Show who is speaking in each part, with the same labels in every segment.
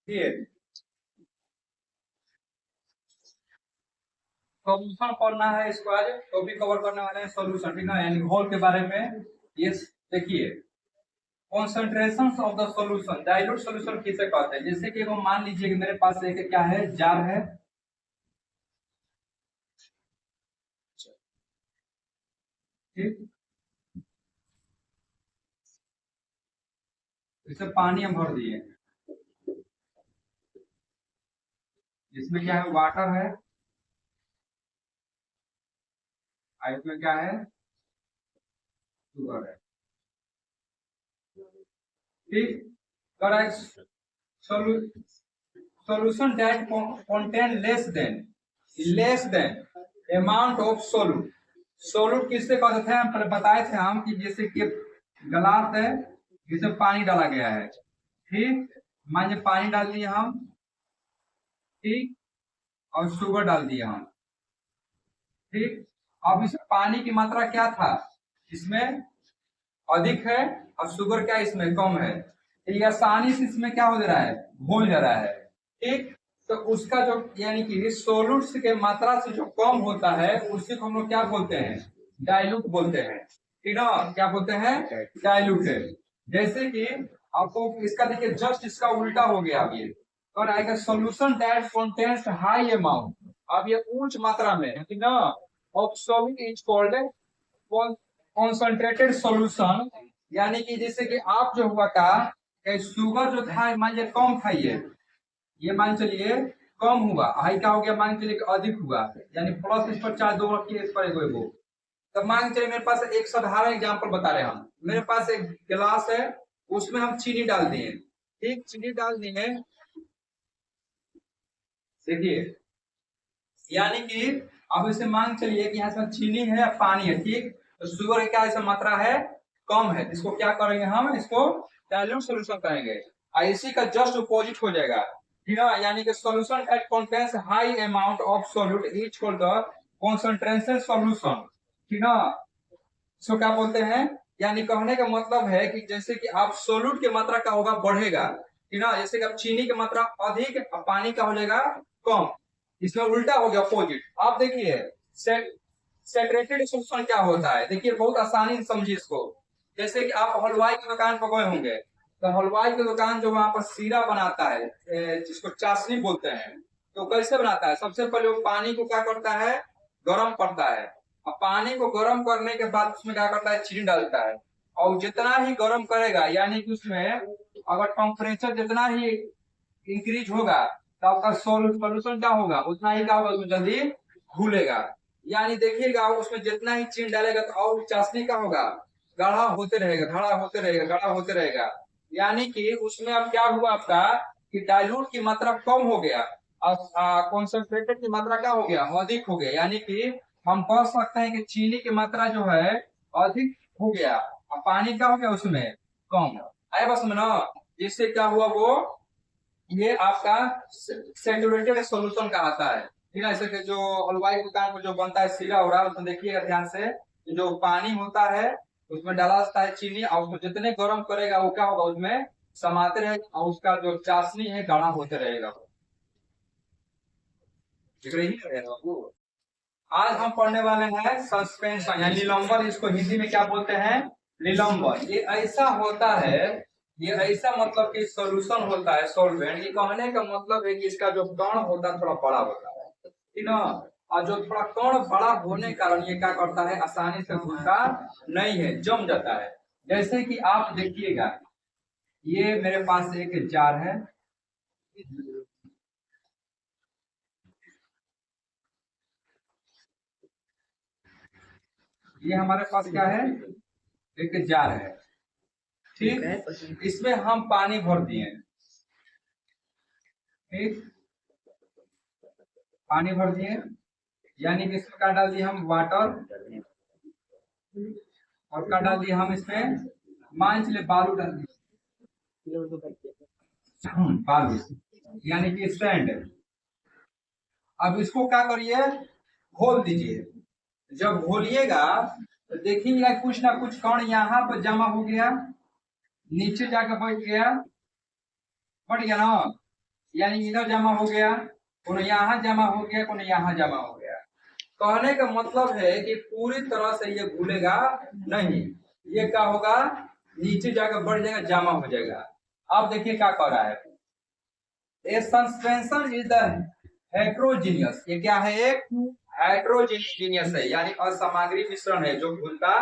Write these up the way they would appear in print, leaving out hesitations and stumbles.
Speaker 1: ये सॉल्यूशन पढ़ना है इसको आज टॉपिक कवर करने वाले हैं सॉल्यूशन, ठीक है, यानी घोल के बारे में। ये देखिए concentration of the solution, dilute solution किसे कहते हैं। जैसे कि वो मान लीजिए कि मेरे पास एक क्या है, जार है, ठीक, इसमें पानी हम भर दिए, इसमें क्या है, वाटर है, और इसमें क्या है, शुगर है, ठीक। Solution that contain less than amount of सोलूट। सोलूट किससे कहते थे, हम पहले बताए थे हम कि जैसे कि गलास है, जिसमें पानी डाला गया है, ठीक, मान लीजिए पानी डाल दिए हम, ठीक, और शुगर डाल दिया हम, ठीक। अब इस पानी की मात्रा क्या था, इसमें अधिक है, और शुगर क्या इसमें कम है, ये आसानी से इसमें क्या हो जा रहा है, घुल जा रहा है, ठीक। तो उसका जो यानी कि सोलूट्स के मात्रा से जो कम होता है उसी को हम लोग क्या बोलते हैं, डाइल्यूट बोलते हैं, ठीक ना, क्या बोलते हैं, डाइल्यूट है। जैसे कि आपको इसका देखिए जस्ट इसका उल्टा हो गया, अब ये और आएगा solution that contains high amount, अब ये उच्च मात्रा में, ठीक ना, of solute is called concentrated solution. यानी कि जैसे कि आप जो हुआ का शुगर जो था मान लीजिए कम था, ये मान चलिए कम हुआ, हाई का हो गया, मान चलिए अधिक हुआ, यानी प्लस इस पर चार दो रखिए, इस पर एगो, तब मान चलिए मेरे पास एक साधारण एग्जांपल बता रहे हैं हम, मेरे पास एक गिलास है, उसमें हम चीनी डाल दिए, ठीक, चीनी डाल दिए, देखिए, यानी कि अब इसे मान चलिए कि यहाँ से चीनी है, पानी है, ठीक, तो शुगर क्या ऐसा मात्रा है, कम है, इसको क्या करेंगे हम, इसको डाइल्यूट सॉल्यूशन करेंगे, और इसी का जस्ट अपोजिट हो जाएगा, ठीक है, यानी कि solution that contains high amount of solute is called the concentrated solution, ठीक है। इसको क्या बोलते हैं, यानी कहने का मतलब है कि जैसे कि आप सोलूट की मात्रा का होगा बढ़ेगा, ठीक है, जैसे कि आप चीनी की मात्रा अधिक, पानी का हो जाएगा कम, इसमें उल्टा हो गया अपोजिट। आप देखिए सैचुरेटेड सॉल्यूशन क्या होता है, देखिए बहुत आसानी से समझिए इसको। जैसे कि आप हलवाई की दुकान पर गए होंगे, तो हलवाई की दुकान जो वहां पर सीरा बनाता है, जिसको चाशनी बोलते हैं, तो कैसे बनाता है, सबसे पहले वो पानी को क्या करता है, गर्म करता है, और पानी को गर्म करने के बाद उसमें क्या करता है, चीनी डालता है, और जितना ही गर्म करेगा, यानी कि उसमें अगर टेम्परेचर जितना ही इंक्रीज होगा, तो आपका सोल्यूशन क्या होगा, उतना ही क्या होगा, उसमें जल्दी घुलेगा। यानी देखिएगा उसमें जितना ही चीनी डालेगा तो और चाशनी का होगा, गाढ़ा होते रहेगा, गाढ़ा होते रहेगा, गाढ़ा होते रहेगा, यानी कि उसमें अब क्या हुआ आपका, कि डाइल्यूट की मात्रा कम हो गया और कॉन्सेंट्रेटेड की मात्रा क्या हो गया, अधिक हो गया, यानी कि हम कह सकते हैं कि चीनी की मात्रा जो है अधिक हो गया और पानी क्या हो गया उसमें कम, आए बस में ना, जिससे क्या हुआ वो, ये आपका सैचुरेटेड सॉल्यूशन कहलाता है, ठीक है। ऐसे जो हलवाई दुकान में जो बनता है सीरा हो रहा है, उसमें देखिएगा ध्यान से, जो पानी होता है उसमें डाला जाता है चीनी, और उसको जितने गर्म करेगा वो क्या होगा, उसमें समाते रहेगा, और उसका जो चाशनी है गाढ़ा होते रहेगा, दिख रही है वो। आज हम पढ़ने वाले हैं सस्पेंशन यानी निलंबन, इसको हिंदी में क्या बोलते हैं, निलंबन। ये ऐसा होता है, ये ऐसा मतलब कि सॉल्यूशन होता है, सॉल्वेंट, ये कहने का मतलब है कि इसका जो कण होता है थोड़ा बड़ा होता है, ठीक ना, और जो थोड़ा कण बड़ा होने के कारण ये क्या करता है, आसानी से घुलता नहीं है, जम जाता है। जैसे कि आप देखिएगा, ये मेरे पास एक जार है, ये हमारे पास क्या है, एक जार है, ठीक, इसमें हम पानी भर दिए, ठीक, पानी भर दिए, यानी कि इसमें क्या डाल दिए हम, वाटर, और क्या डाल दिए हम इसमें, मान चलिए बालू डाल दिए, बालू, यानी कि सैंड। अब इसको क्या करिए, घोल दीजिए, जब घोलिएगा तो देखिएगा कुछ ना कुछ कण यहाँ पर जमा हो गया, नीचे जाकर बैठ गया, बढ़ गया ना, यानी इधर जमा हो गया, कोनो यहाँ जमा हो गया, कोनो यहाँ जमा हो गया। कहने का मतलब है कि पूरी तरह से ये घुलेगा नहीं, ये क्या होगा, नीचे जाकर बढ़ जाएगा, जमा हो जाएगा। अब देखिए क्या कह रहा है, ए सस्पेंशन इज द हेट्रोजीनियस, ये क्या है, एक हेट्रोजीनियस है, यानी असामग्री मिश्रण है जो घुलता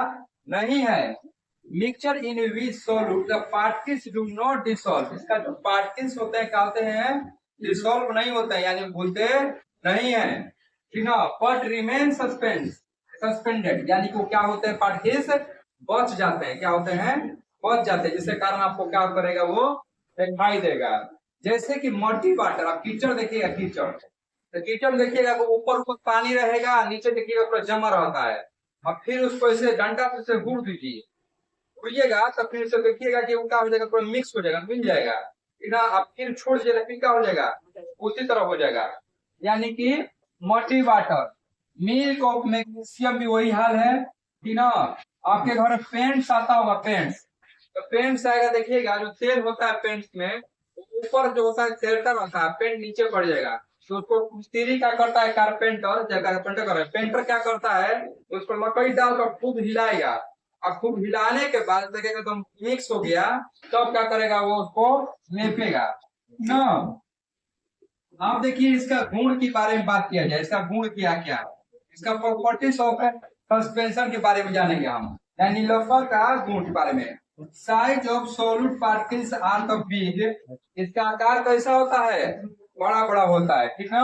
Speaker 1: नहीं है। Mixture in which solute the particles do not dissolve, इसका जो पार्टिकल्स होते हैं क्या होते हैं, डिसॉल्व नहीं होते हैं, यानी घुलते नहीं है, ठीक है, बट रिमेन सस्पेंडेड, यानी कि वो क्या होते हैं, पार्टिकल्स बच जाते हैं, क्या होते हैं, बच जाते हैं, जिसके कारण आपको क्या करेगा, वो दिखाई देगा। जैसे कि मल्टी वाटर, आप कीचड़ देखिएगा, कीचड़ तो कीचड़ देखिएगा तो ऊपर ऊपर पानी रहेगा, नीचे देखिएगा पूरा जमा रहता है, और फिर उसको ऐसे डंडा से घूर दीजिए, घूरिएगा तो फिर से देखिएगा कि वो क्या हो जाएगा, पूरा मिक्स हो जाएगा, मिल जाएगा, इधर आप फिर छोड़ दीजिएगा, फिर क्या हो जाएगा, उसी तरह हो जाएगा। यानी कि multi water, milk of magnesium भी वही हाल है कि ना। आपके घर में पेंट्स आता होगा, पेंट्स, तो पेंट्स आएगा, देखिएगा जो तेल होता है पेंट्स में, ऊपर जो होता है सेल्टर होता है, पेंट नीचे पड़ जाएगा, तो उसको मिस्त्री क्या करता है, कारपेंटर, जब कारपेंटर कर रहा है, पेंटर क्या करता है, उसको लकड़ी डालकर खूब हिलाएगा, और खूब हिलाने के बाद देखेगा तो मिक्स हो गया, तब क्या करेगा, वो उसको लेपेगा ना। आप देखिए इसका गुण के बारे में बात किया जाए, इसका गुण क्या क्या, इसका प्रॉपर्टीज ऑफ सस्पेंशन के बारे में जानेंगे हम, यानी लफर का गुण के बारे में। Size of solid particles are the big, इसका आकार कैसा होता है, बड़ा बड़ा होता है, ठीक है।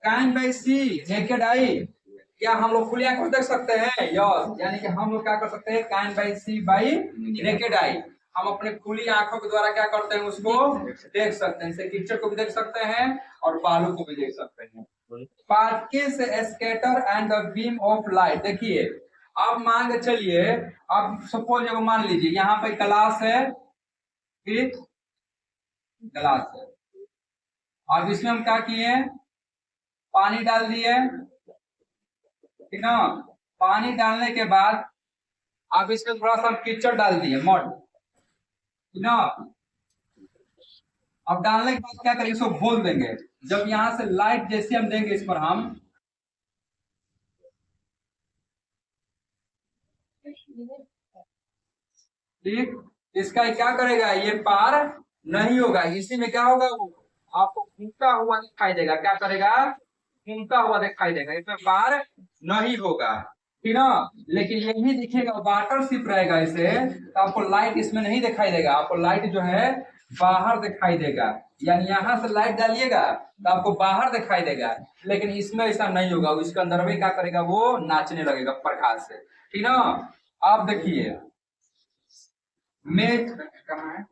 Speaker 1: Can by see naked eye, क्या हम लोग खुली आंखों देख सकते हैं, यस, यानी कि हम लोग क्या कर सकते हैं, can by see by naked eye, हम अपने खुली आंखों के द्वारा क्या करते हैं, उसको देख सकते हैं, जैसे कीचड़ को भी देख सकते हैं और बालू को भी देख सकते हैं। Particles scatter and the beam of light, देखिए अब मान के चलिए, अब सपोज जब मान लीजिए यहाँ पे ग्लास है, ठीक, ग्लास है, अब इसमें हम क्या किए, पानी डाल दिए, ठीक ना, पानी डालने के बाद अब इसमें थोड़ा सा कीचड़ डाल दिए, मड, ठीक ना, अब डालने के बाद क्या करेंगे, इसको घोल देंगे, जब यहाँ से लाइट जैसे हम देंगे इस पर हम, ठीक, इसका क्या करेगा, ये पार नहीं होगा, इसी में क्या होगा, वो आपको घूमता हुआ दिखाई देगा, क्या करेगा, घूमता हुआ दिखाई देगा, इसमें पार नहीं होगा, ठीक ना। लेकिन यही दिखेगा, वाटर सिप रहेगा इसे, तो आपको लाइट इसमें नहीं दिखाई देगा, आपको लाइट जो है बाहर दिखाई देगा, यानी यहाँ से लाइट डालिएगा तो आपको बाहर दिखाई देगा, लेकिन इसमें ऐसा नहीं होगा, इसके अंदर में क्या करेगा, वो नाचने लगेगा प्रकाश से, ठीक ना। आप देखिए मेक कहाँ है,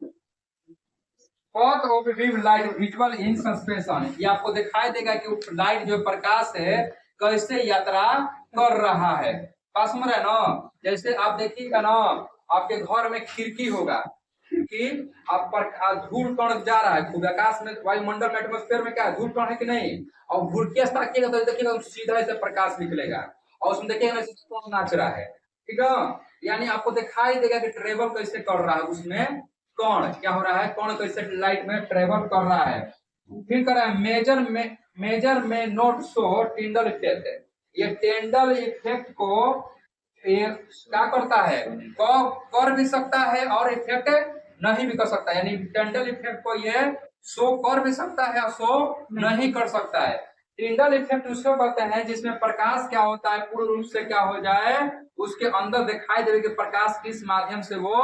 Speaker 1: path of view light visual in suspension, ये आपको दिखाई देगा कि लाइट जो प्रकाश है कैसे यात्रा कर रहा है, पास में है ना। जैसे आप देखिएगा ना, आपके घर में खिड़की होगा, खिड़की आप पर धूल कण जा रहा है, खूब आकाश में, वायुमंडल में, एटमोस्फेयर में क्या है, धूल कण है कि नहीं, और घुड़के ताकिएगा तो देखिएगा सीधा ऐसे प्रकाश निकलेगा, और उसमें देखिएगा कौन नाच रहा है, ठीक है, यानी आपको दिखाई देगा कि ट्रेवल कैसे कर रहा है, उसमें कौन क्या हो रहा है, कौन कैसे लाइट में ट्रेवल कर रहा है। फिर कर रहा है मेजर में नोट शो टिंडल इफेक्ट, ये टिंडल इफेक्ट को क्या करता है, कर भी सकता है और इफेक्ट नहीं भी कर सकता है, यानी टिंडल इफेक्ट को ये शो कर भी सकता है और शो नहीं कर सकता है। टिंडल इफेक्ट उसको कहते हैं जिसमें प्रकाश क्या होता है, पूर्ण रूप से क्या हो जाए, उसके अंदर दिखाई दे कि प्रकाश किस माध्यम से वो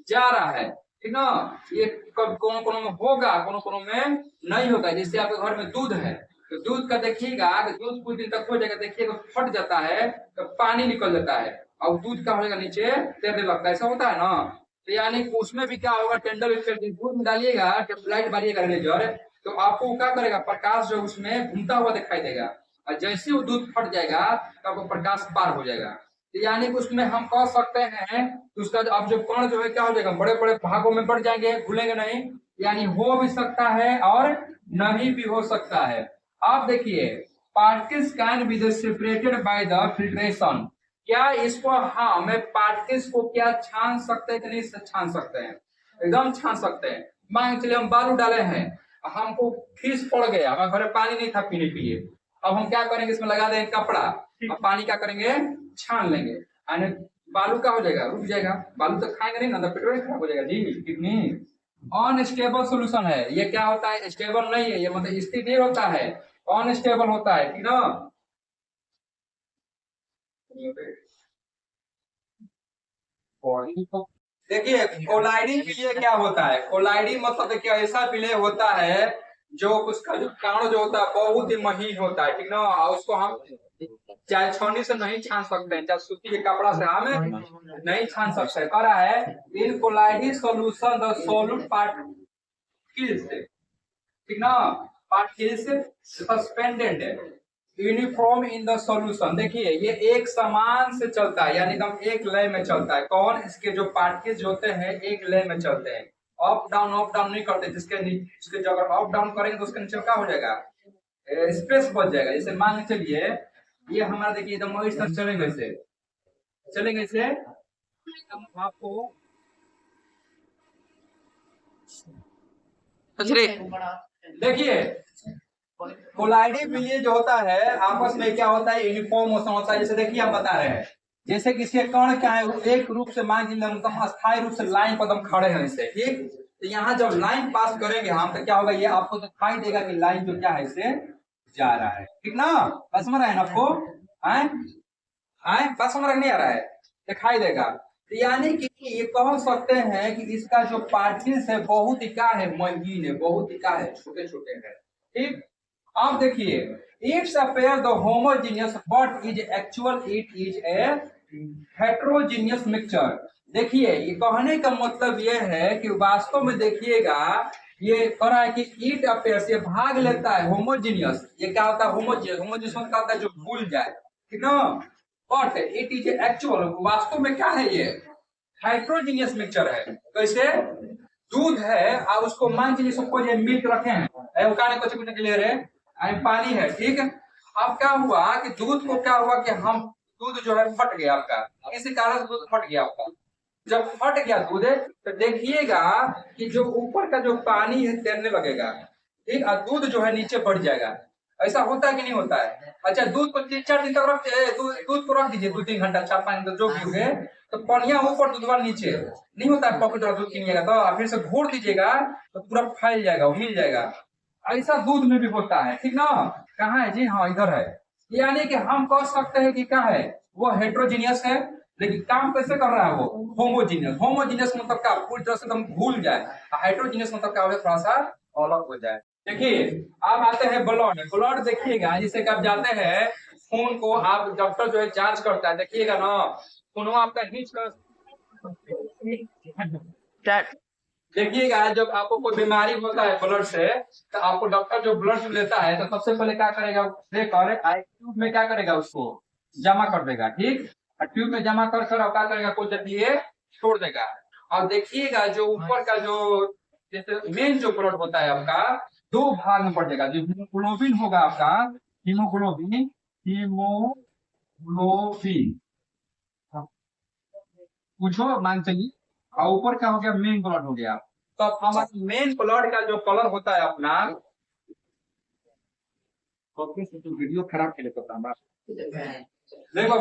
Speaker 1: जा रहा है, ठीक ना। ये कोनो कोनो में होगा, कोनो कोनो में नहीं होगा, जैसे आपके घर में दूध है, तो दूध का देखिएगा, दूध कुछ दिन तक हो जाएगा, देखिएगा फट जाता है तो पानी निकल जाता है, और दूध का होगा नीचे तैरने लगता है, ऐसा होता है ना। तो यानी उसमें भी क्या होगा, टेंडल इफेक्ट, दूध में डालिएगा, लाइट मारिएगा लेजर, तो आपको क्या करेगा, प्रकाश जो उसमें घूमता हुआ दिखाई देगा, और जैसे वो दूध फट जाएगा तो आपको प्रकाश पार हो जाएगा। तो यानी कि उसमें हम कह सकते हैं तो उसका अब जो कण जो है क्या हो जाएगा, बड़े बड़े भागों में बढ़ जाएंगे, भूलेंगे नहीं, यानी हो भी सकता है और नहीं भी हो सकता है। आप देखिए particles can be separated by the filtration, क्या इसको हम पार्टिकल्स को क्या छान सकते हैं कि नहीं छान सकते हैं, एकदम छान सकते हैं। मान के चलिए हम बालू डाले हैं, हमको खीस पड़ गया, हमारे घर में पानी नहीं था पीने के लिए। अब हम क्या करेंगे, इसमें लगा देंगे कपड़ा, अब पानी क्या करेंगे, छान लेंगे, यानी बालू का हो जाएगा, रुक जाएगा। बालू तो खाएंगे नहीं ना, तो पेट्रोल खराब हो जाएगा जी। कितनी अनस्टेबल सोल्यूशन है ये। क्या होता है, स्टेबल नहीं है ये, मतलब स्थिर होता है, अनस्टेबल होता है, ठीक ना। देखिए कोलाइडिंग विलय क्या होता है, कोलाइडिंग मतलब देखिए ऐसा विलय होता है जो उसका जो कारण जो होता है बहुत ही महीन होता है, ठीक ना। और उसको हम चाहे छानी से नहीं छान सकते हैं, चाहे सूती के कपड़ा से हम नहीं छान सकते। कह रहा है in colloidal solution the solute particles, ठीक ना, particles suspended uniform in the solution. देखिए ये एक समान से चलता है, यानी एकदम एक लय में चलता है। कौन, इसके जो पार्टिकल्स होते हैं एक लय में चलते हैं, अप डाउन नहीं करते। जिसके जब अप डाउन करेंगे तो उसके नीचे क्या हो जाएगा, स्पेस बच जाएगा। जैसे मान के चलिए ये हमारा देखिए एकदम इस तरह चलेंगे, इसे चलेंगे इसे आपको देखिए कोलाइडिंग विलय जो होता है आपस में क्या होता है, यूनिफॉर्म मोशन होता है। जैसे देखिए हम बता रहे हैं, जैसे किसी कण क्या है एक रूप से मान लीजिए हम अस्थायी रूप से लाइन पर हम खड़े हैं इसे, ठीक। तो यहाँ जब लाइन पास करेंगे हम तो क्या होगा, ये आपको दिखाई देगा कि लाइन जो क्या है इसे जा रहा है, ठीक ना। बात समझ रहे हैं आपको, बात समझ नहीं आ रहा है, दिखाई देगा। तो यानी कि ये कह सकते हैं कि इसका जो पार्टिकल्स है बहुत ही क्या है, महीन है, बहुत ही क्या है, छोटे छोटे हैं, ठीक। अब देखिए it's appear the homogeneous but is actual it is a heterogeneous mixture. देखिए ये कहने का मतलब ये है कि वास्तव में देखिएगा ये कह रहा है कि इट अपेयर्स, ये भाग लेता है, होमोजीनियस, ये क्या होता है, होमोजीनियस, होमोजीनियस का होता है जो भूल जाए, ठीक ना। बट इट इज एक्चुअल, वास्तव में क्या है, ये हेट्रोजीनियस मिक्सचर है। कैसे, दूध है और उसको मान लीजिए सबको ये मिल्क रखे हैं, कुछ के लिए रहे पानी है, ठीक है। अब क्या हुआ कि दूध को क्या हुआ कि हम दूध जो है फट गया आपका, किसी कारण दूध फट गया आपका। जब फट गया दूध तो देखिएगा कि जो ऊपर का जो पानी है तैरने लगेगा, ठीक, और दूध जो है नीचे बढ़ जाएगा। ऐसा होता है कि नहीं होता है। अच्छा दूध को 3-4 दिन तक दूध को रख दीजिए, 2-3 घंटा 4-5 दिन जो भी हुए, तो पनिया ऊपर दूध वाला नीचे नहीं होता है। पॉकेट वाला दूध कीजिएगा तो फिर से घोर दीजिएगा तो पूरा फैल जाएगा, मिल जाएगा। ऐसा दूध में भी होता है, ठीक ना। कहाँ है जी, हाँ इधर है। यानी कि हम कह सकते हैं कि क्या है, वो हेट्रोजीनियस है, लेकिन काम कैसे कर रहा है वो होमोजीनियस। होमोजीनियस मतलब क्या, पूरी तरह से एकदम भूल जाए। हेट्रोजीनियस मतलब क्या हो, थोड़ा सा अलग हो जाए। देखिए आप आते हैं ब्लड, ब्लड देखिएगा जिसे आप जाते हैं खून को आप डॉक्टर जो है जांच करता है, देखिएगा ना खून आपका हीच कर देखिएगा जब आपको कोई बीमारी होता है ब्लड से, तो आपको डॉक्टर जो ब्लड लेता है तो सबसे पहले क्या करेगा, लेकर ट्यूब में क्या करेगा, उसको जमा कर देगा, ठीक। और ट्यूब में जमा कर क्या करेगा, कुछ देर छोड़ देगा। और देखिएगा जो ऊपर का जो जैसे मेन जो ब्लड होता है आपका 2 भाग में पड़ जाएगा। जो हीमोग्लोबिन होगा आपका, हीमोग्लोबिन, हीमोग्लोबिन पूछो मान चाहिए, और ऊपर का हो गया मेन ब्लड हो गया। तो अब हमारा मेन ब्लड का जो कलर होता है अपना, वीडियो खराब के लिए देखो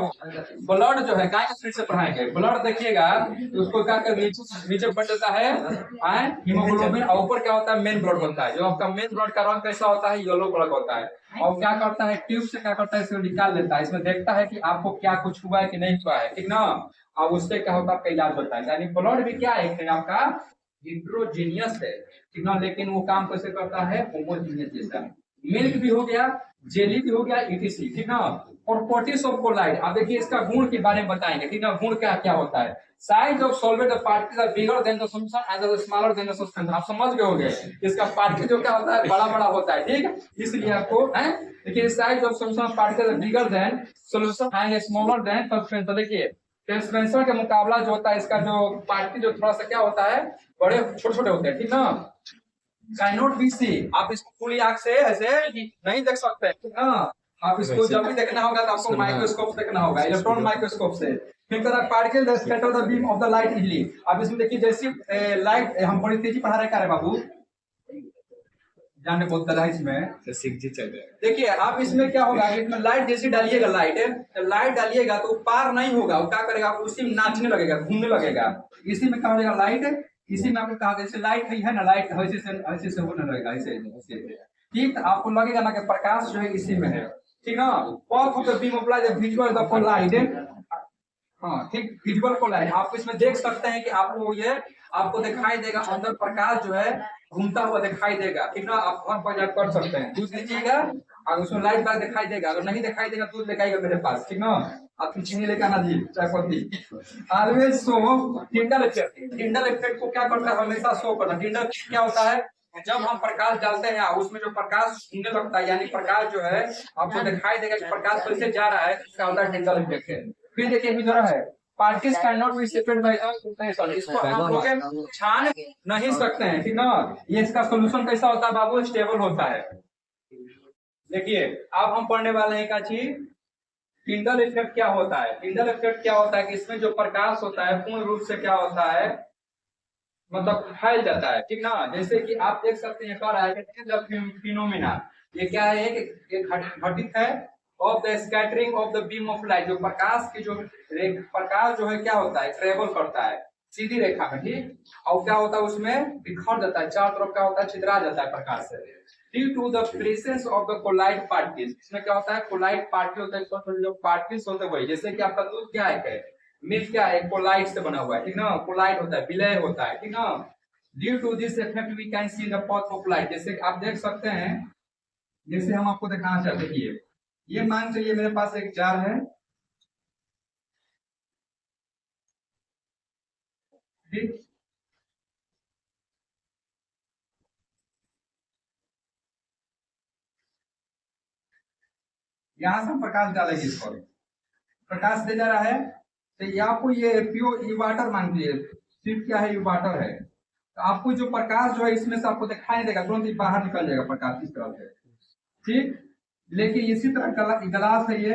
Speaker 1: ब्लड जो है काय स्पीड से पढ़ाएंगे, ब्लड देखिएगा तो उसको क्या कर नीचे बढ़ जाता है हीमोग्लोबिन, और ऊपर क्या होता है मेन ब्लड होता है। जो आपका मेन ब्लड का रंग कैसा होता है, येलो कलर का होता है। और क्या करता है, ट्यूब से क्या करता है, इसको निकाल लेता है, इसमें देखता है कि आपको क्या कुछ हुआ है कि नहीं हुआ है, ठीक ना। और उससे क्या होता है, आपका इलाज होता है। यानी ब्लड भी क्या है, आपका हिट्रोजीनियस है, ठीक ना, लेकिन वो काम कैसे करता है, होमोजीनियस जैसा। मिल्क भी हो गया, जेली भी हो गया, इटीसी, ठीक ना। और प्रॉपर्टीज ऑफ कोलाइड, अब देखिए इसका गुण के बारे में बताएंगे, ठीक ना। गुण क्या क्या होता है, size of solvent the particles are bigger than the solution and the smaller than the substance. आप समझ गए होंगे इसका पार्टिकल जो क्या होता है, बड़ा बड़ा होता है, ठीक। इसलिए आपको है देखिए size of solution particles are bigger than solution and smaller than substance. देखिए सस्पेंशन के मुकाबला जो होता है इसका जो पार्टिकल जो थोड़ा सा क्या होता है, बड़े छोटे छोटे होते हैं, ठीक ना। कैनॉट बी सी, आप इसको खुली आंख से ऐसे नहीं देख सकते, ठीक ना। आप इसको जब भी देखना होगा तो आपको माइक्रोस्कोप देखना होगा, इलेक्ट्रॉन माइक्रोस्कोप से। फिर कहता है particle that scatter the beam of the light easily. अब इसमें देखिए जैसी लाइट हम बड़ी तेजी पढ़ा रहे हैं बाबू, जानने बोलता है इसमें
Speaker 2: तो 6G चल जाएगा।
Speaker 1: देखिए आप इसमें क्या होगा, इसमें लाइट जैसे डालिएगा, लाइट तो लाइट डालिएगा तो पार नहीं होगा, वो क्या करेगा, उसी में नाचने लगेगा, घूमने लगेगा। इसी में क्या हो जाएगा, लाइट इसी में आपको कहा जैसे लाइट है ना, लाइट ऐसे से होने लगेगा, ऐसे ऐसे। ठीक, आपको लगेगा ना कि प्रकाश जो है इसी में है। ठीक ना, path of the beam of light visual the light. हाँ ठीक, विजुअल को लाइट आप इसमें देख सकते हैं कि आपको ये आपको दिखाई देगा, अंदर प्रकाश जो है घूमता हुआ दिखाई देगा। ठीक ना, आप घर पर जाकर कर सकते हैं, दूध लीजिएगा और उसमें लाइट बार दिखाई देगा, अगर नहीं दिखाई देगा दूध लेके आइएगा मेरे पास। ठीक ना, आप चीनी लेकर आना जी, चाय पत्ती। Always show Tyndall effect. Tyndall effect को क्या करता है, हमेशा शो करना। टिंडल क्या होता है, जब हम प्रकाश डालते हैं उसमें जो प्रकाश होने लगता है, यानी प्रकाश जो है आपको दिखाई देगा कि प्रकाश कैसे जा रहा है, इसका होता है टिंडल इफेक्ट है। फिर देखिए इधर है, particles can not be separated by, इसको हम लोग छान नहीं सकते हैं। ठीक ना, ये इसका सॉल्यूशन कैसा होता है बाबू, स्टेबल होता है। देखिए अब हम पढ़ने वाले हैं क्या चीज, टिंडल इफेक्ट क्या होता है। टिंडल इफेक्ट क्या होता है कि इसमें जो प्रकाश होता है पूर्ण रूप से क्या होता है, मतलब फैल जाता है। ठीक ना, जैसे कि आप देख सकते हैं कह रहा है फिनोमिना, ये क्या है, एक घटित है of the scattering of the beam of light, जो प्रकाश की जो प्रकाश जो है क्या होता है, ट्रेवल करता है सीधी रेखा में। ठीक, और क्या होता है उसमें बिखर जाता है, चारों तरफ क्या होता है, छितरा जाता है प्रकाश से, due to the presence of the colloid particles. इसमें क्या होता है, कोलाइड पार्टिकल होता है, जो पार्टिकल्स होते हैं वही, जैसे कि आपका दूध क्या है, मिल्क क्या है, कोलाइड से बना हुआ है। ठीक ना, कोलाइड होता है, विलय होता है। ठीक ना, due to this effect we can see the path of light, जैसे आप देख सकते हैं, जैसे हम आपको दिखाना चाहते हैं, ये मान चलिए मेरे पास एक जार है। ठीक, यहां से हम प्रकाश डालेंगे, इस पर प्रकाश दे जा रहा है, तो ये आपको ये प्योर ये वाटर मान लीजिए, सिर्फ क्या है, ये वाटर है। तो आपको जो प्रकाश जो है इसमें से आपको दिखाई देगा, तुरंत ही बाहर निकल जाएगा प्रकाश इस तरह से। ठीक, लेकिन इसी तरह गलास है ये,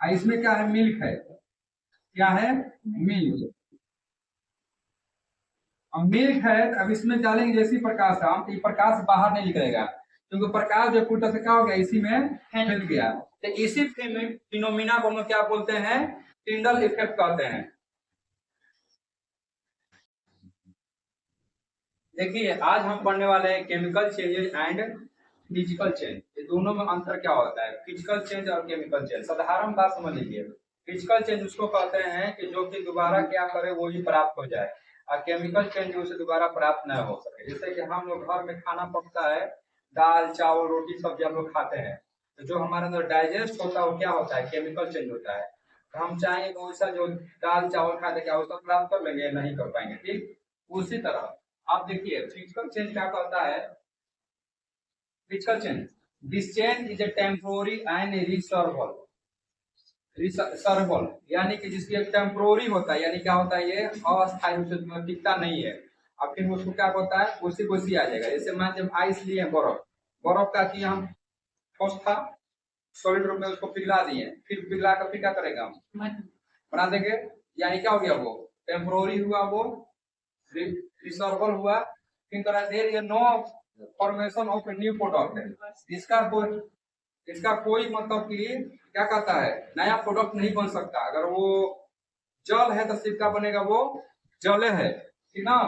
Speaker 1: इसमें क्या है, मिल्क है, क्या है, मिल्क। अब मिल्क है, अब इसमें डालेंगे जैसी प्रकाश हम, तो ये प्रकाश बाहर नहीं निकलेगा, क्योंकि प्रकाश जो पूरा से क्या हो गया, इसी में फैल गया। तो इसी फिनोमिना को हम क्या बोलते हैं, टिंडल इफेक्ट कहते हैं। देखिए आज हम पढ़ने वाले हैं chemical changes and physical change. ये दोनों में अंतर क्या होता है, फिजिकल चेंज और केमिकल चेंज। साधारण बात समझ लीजिए, फिजिकल चेंज उसको कहते हैं कि जो कि दोबारा क्या करे वो ही प्राप्त हो जाए, और केमिकल चेंज उसे दोबारा प्राप्त न हो सके। जैसे कि हम लोग घर में खाना पकता है, दाल चावल रोटी सब्जी हम लोग खाते हैं, तो जो हमारे अंदर डाइजेस्ट होता है वो क्या होता है, केमिकल चेंज होता है। तो हम चाहेंगे तो वैसा जो दाल चावल खाते क्या वैसा प्राप्त कर लेंगे, नहीं कर पाएंगे। ठीक, उसी तरह आप देखिए फिजिकल चेंज क्या कहता है, physical change, this change is a temporary and reversal, reversal यानी कि जिसकी एक टेम्पोररी होता है, यानी क्या होता है, ये अस्थायी रूप से टिकता नहीं है, अब फिर उसको क्या होता है, उसी को आ जाएगा। जैसे मान जब आइस लिए बर्फ, बर्फ का किया हम ठोस था, सॉलिड रूप में उसको पिघला दिए, फिर पिघला कर फिर क्या करेगा, हम बना देंगे, यानी क्या हो गया, वो टेम्पोररी हुआ, वो रिसर्वल हुआ। फिर there is no formation of a new product, इसका कोई मतलब कि क्या कहता है, नया प्रोडक्ट नहीं बन सकता। अगर वो जल है तो सिर्फ क्या बनेगा, वो जल है। ठीक ना,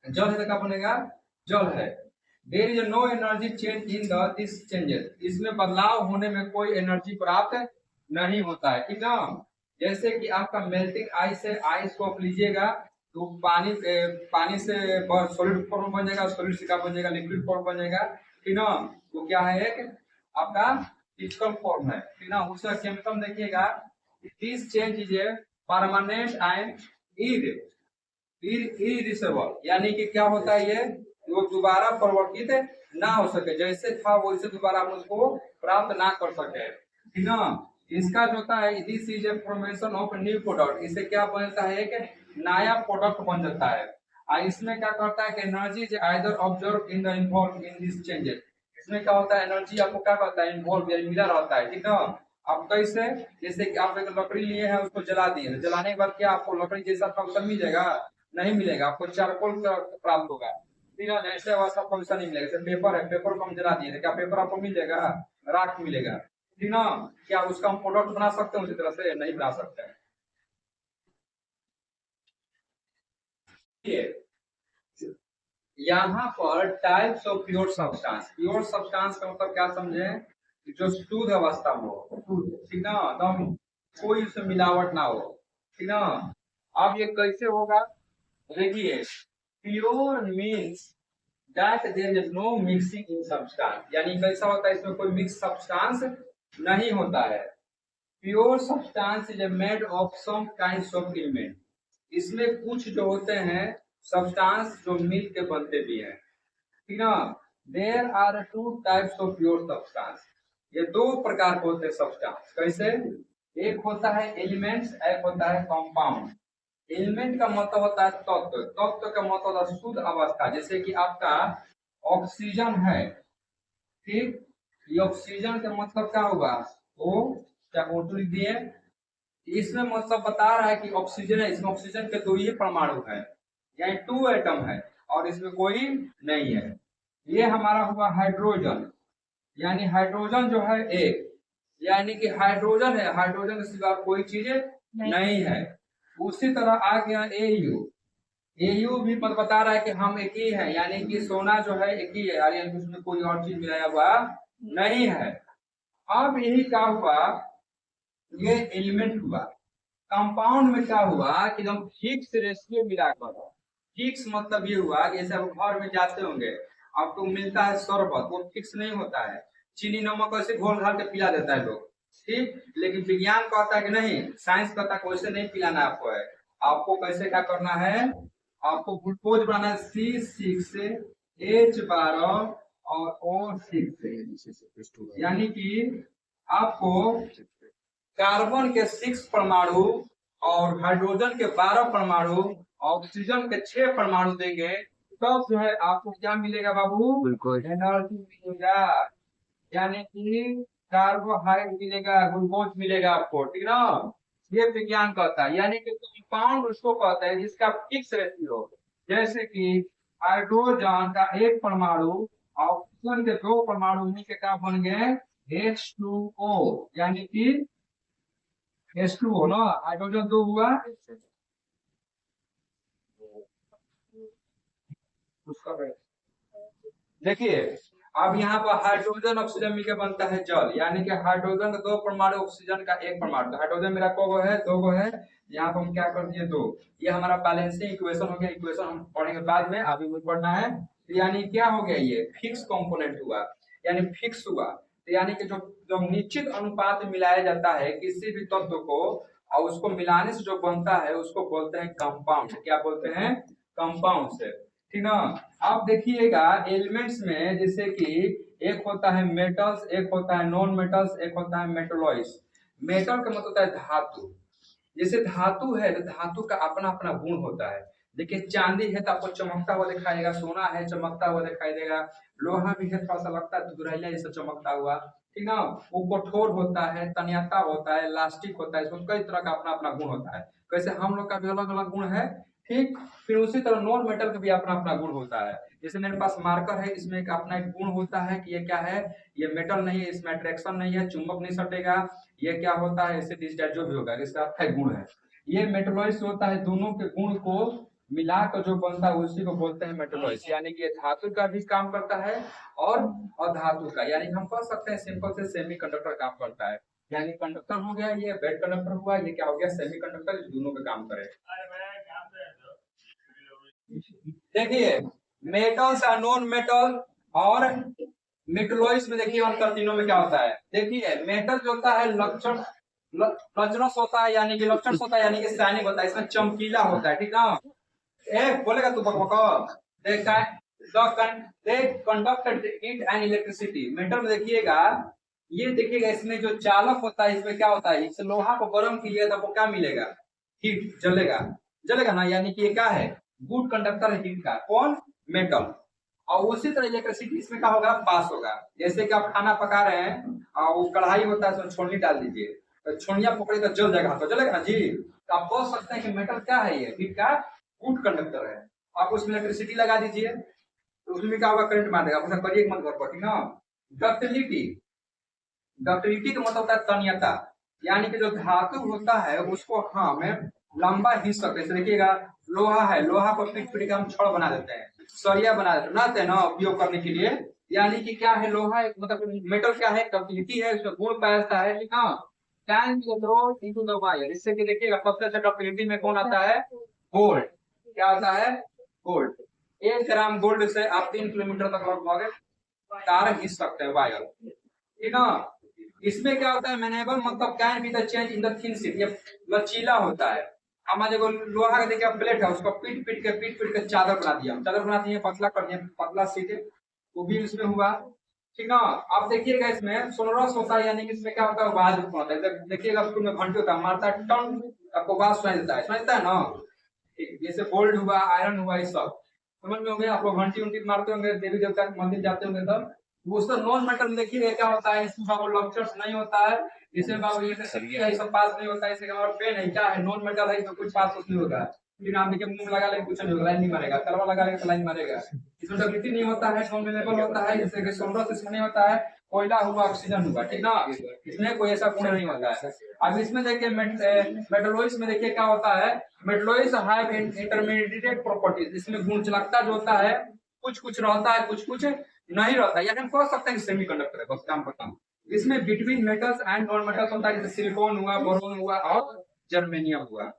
Speaker 1: जल है तो क्या बनेगा, जल है। There is no energy change in the this changes, इसमें बदलाव होने में कोई एनर्जी प्राप्त नहीं होता है। ठीक ना, जैसे कि आपका मेल्टिंग आइस है, आइस को आप लीजिएगा तो पानी से सॉलिड फॉर्म बन जाएगा, सॉलिड से क्या बन जाएगा, लिक्विड फॉर्म बन जाएगा। ठीक ना, तो क्या है, एक आपका फिजिकल फॉर्म है। ठीक ना, उसका केमिकल देखिएगा, this change is a permanent and irreversible, यानी कि क्या होता है, ये वो दोबारा परिवर्तित ना हो सके, जैसे था वैसे दोबारा हम उसको प्राप्त ना कर सके। ठीक ना, इसका जो होता है, this is a formation of new product, इससे क्या बनता है, एक नया प्रोडक्ट बन जाता है। और इसमें क्या करता है कि energy is either observe in the involve in this changes, इसमें क्या होता है, एनर्जी आपको क्या करता है, इन्वॉल्व या मिला रहता है। ठीक ना, अब कैसे, जैसे कि आप एक लकड़ी लिए हैं, उसको जला दिए, जलाने के बाद क्या आपको लकड़ी जैसा फंक्शन मिलेगा, नहीं मिलेगा, आपको चारकोल प्राप्त होगा। ठीक है, ऐसे वैसा पैसा नहीं मिलेगा। जैसे पेपर है, पेपर को हम जला दिए तो क्या पेपर आपको मिलेगा? राख मिलेगा, ठीक ना? क्या उसका हम प्रोडक्ट बना सकते हैं? उसी तरह से नहीं बना सकते हैं। यहाँ पर types of pure substance, pure substance का मतलब क्या समझे? जो शुद्ध अवस्था में हो, शुद्ध, ठीक ना, एकदम कोई उसमें मिलावट ना हो, ठीक ना। अब ये कैसे होगा? देखिए, pure means that there is no mixing in substance, यानी कैसा होता है? इसमें कोई मिक्स सब्सटेंस नहीं होता है। Pure substance is made of some kinds of element, इसमें कुछ जो होते हैं सब्सटेंस जो मिल के बनते भी हैं, ठीक ना। There are two types of pure substance, ये दो प्रकार के होते हैं सब्सटेंस। कैसे? एक होता है एलिमेंट्स, एक होता है कंपाउंड। एलिमेंट का मतलब होता है तत्व, तत्व का मतलब होता है शुद्ध अवस्था। जैसे कि आपका ऑक्सीजन है, ठीक, ये ऑक्सीजन का मतलब क्या होगा? ओ, क्या O2 लिख दिए? इसमें मतलब बता रहा है कि ऑक्सीजन है, इसमें ऑक्सीजन के दो ही परमाणु है, यानी 2 एटम है, और इसमें कोई नहीं है। ये हमारा हुआ हाइड्रोजन, यानी हाइड्रोजन जो है एक, यानी कि हाइड्रोजन है, हाइड्रोजन के सिवा कोई चीज नहीं है। उसी तरह आ गया एयू, एयू भी मत बता रहा है कि हम एक ही है, यानी कि सोना जो है एक ही है, यानी उसमें कोई और चीज मिलाया हुआ नहीं है। अब यही क्या हुआ? ये एलिमेंट हुआ। कंपाउंड में क्या हुआ कि जब फिक्स रेशियो मिलाकर, फिक्स मतलब ये हुआ कि जैसे आप घर में जाते होंगे, आपको मिलता है शरबत, वो फिक्स नहीं होता है, चीनी नमक ऐसे घोल घाल के पिला देता है लोग, ठीक। लेकिन विज्ञान कहता है कि नहीं, साइंस कहता है वैसे नहीं पिलाना आपको है, आपको कैसे क्या करना है? आपको ग्लूकोज बनाना है C6H12 और O6, यानी कि आपको कार्बन के 6 परमाणु और हाइड्रोजन के 12 परमाणु, ऑक्सीजन के 6 परमाणु देंगे, तब जो है आपको क्या मिलेगा बाबू? ग्लूकोज, एनर्जी मिलेगा, यानी कि कार्बोहाइड्रेट मिलेगा, ग्लूकोज मिलेगा आपको, ठीक ना। ये विज्ञान कहता है, यानी कि कंपाउंड उसको कहता है जिसका फिक्स रेशियो, जैसे कि हाइड्रोजन का एक परमाणु, ऑक्सीजन के दो परमाणु मिलकर क्या बन गए? H2O, यानी कि H2O ना, हाइड्रोजन दो हुआ, उसका देखिए। अब यहाँ पर हाइड्रोजन ऑक्सीजन मिलकर बनता है जल, यानी कि हाइड्रोजन का दो परमाणु, ऑक्सीजन का एक परमाणु। तो हाइड्रोजन मेरा को है? दो गो है, यहाँ पर हम क्या कर दिए? दो। ये हमारा बैलेंसिंग इक्वेशन हो गया, इक्वेशन हम पढ़ेंगे बाद में, अभी मुझे पढ़ना है। तो यानी क्या हो गया? ये फिक्स कंपोनेंट हुआ, यानी फिक्स हुआ। तो यानी कि जो जो निश्चित अनुपात में मिलाया जाता है किसी भी तत्व को, और उसको मिलाने से जो बनता है उसको बोलते हैं कंपाउंड। क्या बोलते हैं? कंपाउंड से, ठीक ना। अब देखिएगा एलिमेंट्स में, जैसे कि एक होता है मेटल्स, एक होता है नॉन मेटल्स, एक होता है मेटलॉइड्स। मेटल का मतलब होता है धातु। जैसे धातु है तो धातु का अपना अपना गुण होता है। देखिए चांदी है तो आपको चमकता हुआ दिखाई देगा, सोना है चमकता हुआ दिखाई देगा, लोहा भी है थोड़ा सा लगता है धुधुरैला जैसा चमकता हुआ, ठीक ना। वो कठोर होता है, तन्यता होता है, इलास्टिक होता है, इसमें कई तरह का अपना अपना गुण होता है। कैसे हम लोग का भी अलग अलग गुण है, ठीक। फिर उसी तरह नॉन मेटल का भी अपना अपना गुण होता है। जैसे मेरे पास मार्कर है, इसमें एक अपना एक गुण होता है कि ये क्या है? ये मेटल नहीं है, इसमें अट्रैक्शन नहीं है, चुंबक नहीं सटेगा। ये क्या होता है? इससे डिस्चार्ज जो भी होगा, इसका अर्थ है गुण है। ये मेटलॉइड्स होता है, दोनों के गुण को मिलाकर जो बनता है उसी को बोलते हैं मेटलॉइड्स। यानी कि ये धातु का भी काम करता है और अधातु का, यानी हम कह सकते हैं सिंपल से सेमीकंडक्टर काम करता है। यानी कंडक्टर हो गया, ये बेड कंडक्टर हुआ, ये क्या हो गया? सेमीकंडक्टर, दोनों का काम करे। देखिए मेटल्स और नॉन मेटल और मेटलॉइड्स में देखिए अंतर तीनों में क्या होता है। देखिए मेटल जो होता है लक्षण लक्षणस होता है, यानी कि लक्षण होता है, यानी कि शाइनिंग होता है, इसमें चमकीला होता है, ठीक ना। ए बोलेगा तू बकबक, देखा they conducted it and electricity. Metal में देखिएगा, ये देखिएगा इसमें जो चालक होता है, इसमें क्या होता है? इस लोहा को गर्म कीजिएगा तो आपको क्या मिलेगा? हीट, जलेगा, जलेगा ना, यानी कि ये क्या है? गुड कंडक्टर है हीट का, कौन? मेटल। और उसी तरह इलेक्ट्रिसिटी इसमें क्या होगा? पास होगा। जैसे कि आप खाना पका रहे हैं और वो कढ़ाई होता है, उसमें छोलनी डाल दीजिए, तो छोलनिया पकड़े तो जल जाएगा, तो जलेगा ना जी। तो आप बोल सकते हैं कि मेटल क्या है? ये हीट का गुड कंडक्टर है। आप उसमें इलेक्ट्रिसिटी लगा दीजिए, तो उसमें क्या होगा, करंट मार देगा। अपना करिए मत कर पड़ी ना। डक्टिलिटी, डक्टिलिटी का मतलब होता है तन्यता, यानी कि जो धातु होता है उसको हम लंबा खींच सकते हैं। देखिएगा लोहा है, लोहा को पीट पीट के हम छड़ बना देते हैं, सरिया बनाते हैं ना उपयोग करने के लिए। यानी कि क्या है, लोहा एक मतलब मेटल क्या है, डक्टिलिटी है, उसमें गुण पाया है। हाँ, can be thrown into the wire. इससे कि देखिएगा सबसे अच्छा डक्टिलिटी में कौन आता है, गोल्ड। क्या आता है, गोल्ड। 1 ग्राम गोल्ड से आप 3 किलोमीटर तक लगभग तार खींच सकते हैं, वायर। ठीक है। इसमें क्या होता है, मैनेबल मतलब can be the change in the thin sheet, ये लचीला होता है। हमारे देखो लोहा का देखिए प्लेट है, उसको पीट पीट के चादर बना दिया, चादर बना दिए, पतला कर दिया, पतला शीट वो भी इसमें हुआ। ठीक ना। आप देखिएगा इसमें सोनरस होता है, यानी कि इसमें क्या होता है, आवाज होता है। देखिएगा स्कूल में घंटे होता है, मारता है टन, आपको आवाज सुनाई देता है, सुनाई देता है ना। ठीक, जैसे गोल्ड हुआ, आयरन हुआ, ये सब समझ में होंगे। आप लोग घंटी उंटी मारते होंगे, देवी देवता के मंदिर जाते होंगे तब। वो सब नॉन मेटल में देखिए क्या होता है, इसमें बाबू लक्चर्स नहीं होता है, जिससे बाबू ये सब पास नहीं होता है। इससे हमारा पेन है, क्या है, नॉन मेटल है तो कुछ पास नहीं होता है। फिर आप देखिए मुंह लगा लेंगे कुछ नहीं होगा, लाइन नहीं मारेगा, तलवा लगा लेंगे तो लाइन मारेगा। इसमें डक्टिलिटी नहीं होता है, नॉन मेलेबल होता है, जैसे कि सोलर इसमें नहीं होता है, कोयला हुआ, ऑक्सीजन हुआ। ठीक ना, इसमें कोई ऐसा गुण नहीं होता है। अब इसमें देखिए मेटलोइस में देखिए क्या होता है, मेटलोइस हैव इंटरमीडिएट प्रॉपर्टीज। इसमें गुण चलकता जो होता है कुछ कुछ रहता है, कुछ कुछ नहीं रहता है, या हम कह सकते हैं सेमीकंडक्टर है, बस काम खत्म। इसमें between metals and non metals होता है, जैसे सिलिकॉन हुआ, बोरोन हुआ और जर्मेनियम हुआ।